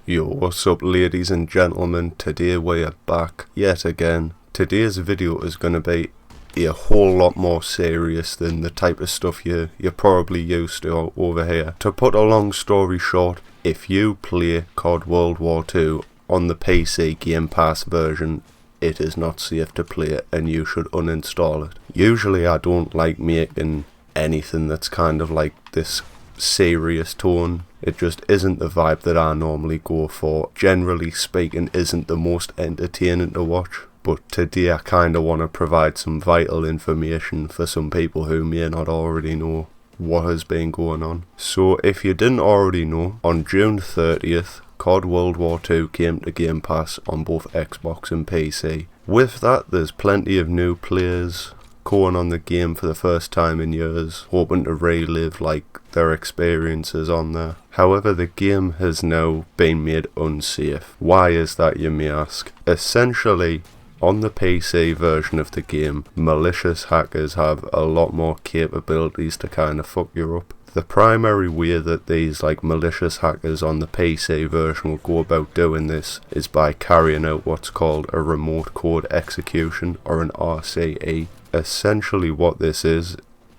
Yo, what's up ladies and gentlemen, today we are back yet again. Today's video is going to be a whole lot more serious than the type of stuff you're probably used to over here. To put a long story short, if you play COD World War 2 on the PC Game Pass version, it is not safe to play it and you should uninstall it. Usually I don't like making anything that's kind of like this serious tone. It just isn't the vibe that I normally go for. Generally speaking, isn't the most entertaining to watch. But today I kind of want to provide some vital information for some people who may not already know what has been going on. So if you didn't already know, on June 30th, COD World War 2 came to Game Pass on both Xbox and PC. With that, there's plenty of new players going on the game for the first time in years, hoping to relive like their experiences on there. However, the game has now been made unsafe. Why is that, you may ask? Essentially, on the PC version of the game, malicious hackers have a lot more capabilities to kind of fuck you up. The primary way that these like malicious hackers on the PC version will go about doing this is by carrying out what's called a remote code execution, or an RCE. Essentially what this is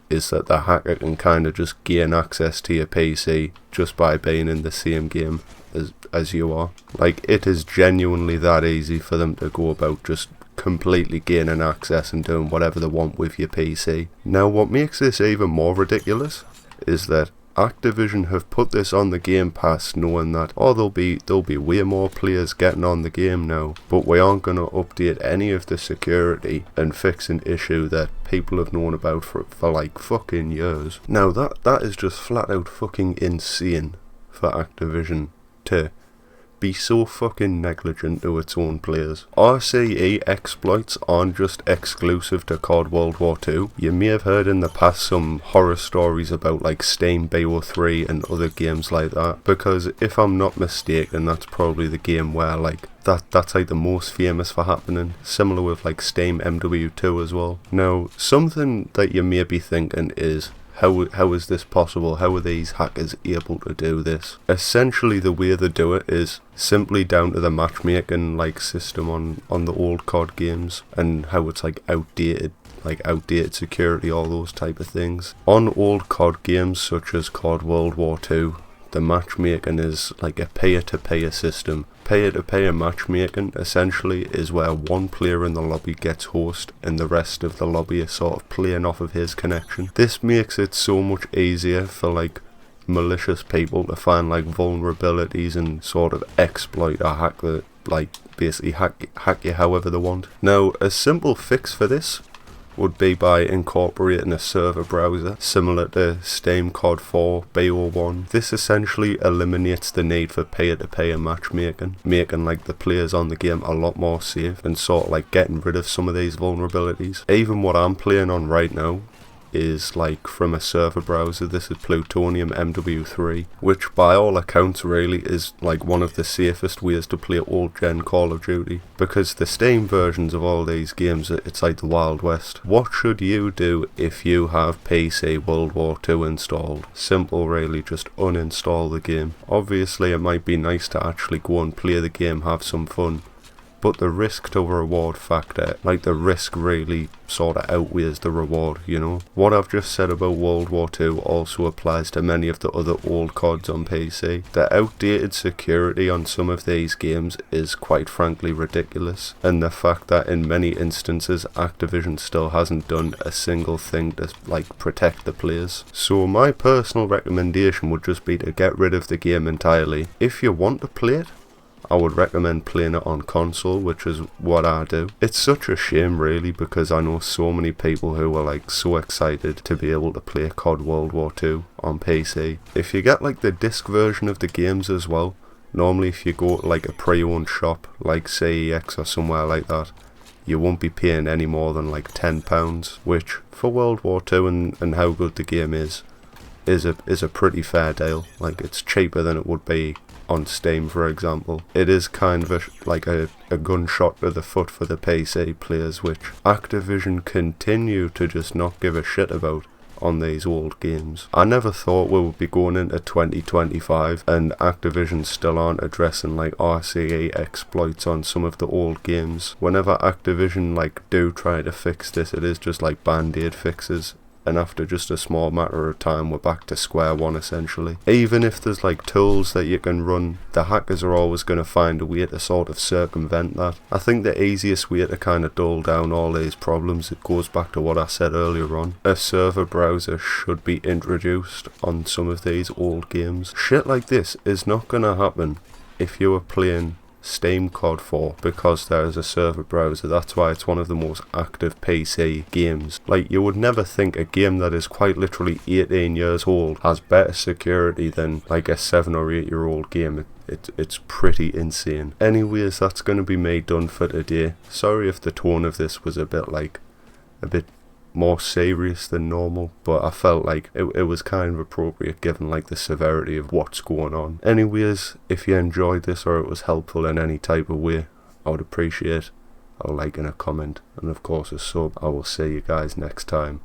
that the hacker can kind of just gain access to your PC just by being in the same game as you are. Like, it is genuinely that easy for them to go about just completely gaining access and doing whatever they want with your PC. Now, what makes this even more ridiculous is that Activision have put this on the Game Pass knowing that, oh, there'll be way more players getting on the game now, but we aren't going to update any of the security and fix an issue that people have known about for like fucking years. Now that is just flat out fucking insane for Activision to be so fucking negligent to its own players. RCE exploits aren't just exclusive to COD World War 2. You may have heard in the past some horror stories about like Steam BO3 and other games like that, because if I'm not mistaken, that's probably the game where like that's like the most famous for happening. Similar with like Steam WW2 as well. Now, something that you may be thinking is, how is this possible? How are these hackers able to do this? Essentially, the way they do it is simply down to the matchmaking like system on the old COD games, and how it's like outdated security, all those type of things. On old COD games such as COD World War 2, the matchmaking is like a payer-to-payer system. Payer-to-payer matchmaking essentially is where one player in the lobby gets host and the rest of the lobby is sort of playing off of his connection. This makes it so much easier for like malicious people to find like vulnerabilities and sort of exploit or hack the, like basically hack you however they want. Now, a simple fix for this would be by incorporating a server browser similar to Steam COD 4 BO1. This essentially eliminates the need for payer-to-payer matchmaking, making like the players on the game a lot more safe and sort of like getting rid of some of these vulnerabilities. Even what I'm playing on right now is like from a server browser. This is Plutonium MW3, which by all accounts really is like one of the safest ways to play old gen Call of Duty, because the Steam versions of all these games, it's like the Wild West. What should you do if you have PC World War 2 installed? Simple really, just uninstall the game. Obviously it might be nice to actually go and play the game, have some fun, but the risk to reward factor, like the risk really sort of outweighs the reward, you know. What I've just said about World War 2 also applies to many of the other old CODs on PC. The outdated security on some of these games is quite frankly ridiculous, and the fact that in many instances Activision still hasn't done a single thing to like protect the players. So my personal recommendation would just be to get rid of the game entirely. If you want to play it, I would recommend playing it on console, which is what I do. It's such a shame really, because I know so many people who are like so excited to be able to play COD World War 2 on PC. If you get like the disc version of the games as well, normally if you go to like a pre-owned shop like CEX or somewhere like that, you won't be paying any more than like £10, which for World War 2 and how good the game is a pretty fair deal. Like, it's cheaper than it would be on Steam, for example. It is kind of a gunshot to the foot for the PC players, which Activision continue to just not give a shit about on these old games. I never thought we would be going into 2025 and Activision still aren't addressing like RCE exploits on some of the old games. Whenever Activision like do try to fix this, it is just like band-aid fixes. And after just a small matter of time, we're back to square one essentially. Even if there's like tools that you can run, the hackers are always going to find a way to sort of circumvent that. I think the easiest way to kind of dull down all these problems, it goes back to what I said earlier on. A server browser should be introduced on some of these old games. Shit like this is not going to happen if you were playing Steam COD 4 because there is a server browser. That's why it's one of the most active PC games. Like, you would never think a game that is quite literally 18 years old has better security than like a 7 or 8 year old game. It's pretty insane. Anyways, that's going to be me done for today. Sorry if the tone of this was a bit more serious than normal, but I felt like it was kind of appropriate given like the severity of what's going on. Anyways, if you enjoyed this or it was helpful in any type of way, I would appreciate a like and a comment, and of course a sub. I will see you guys next time.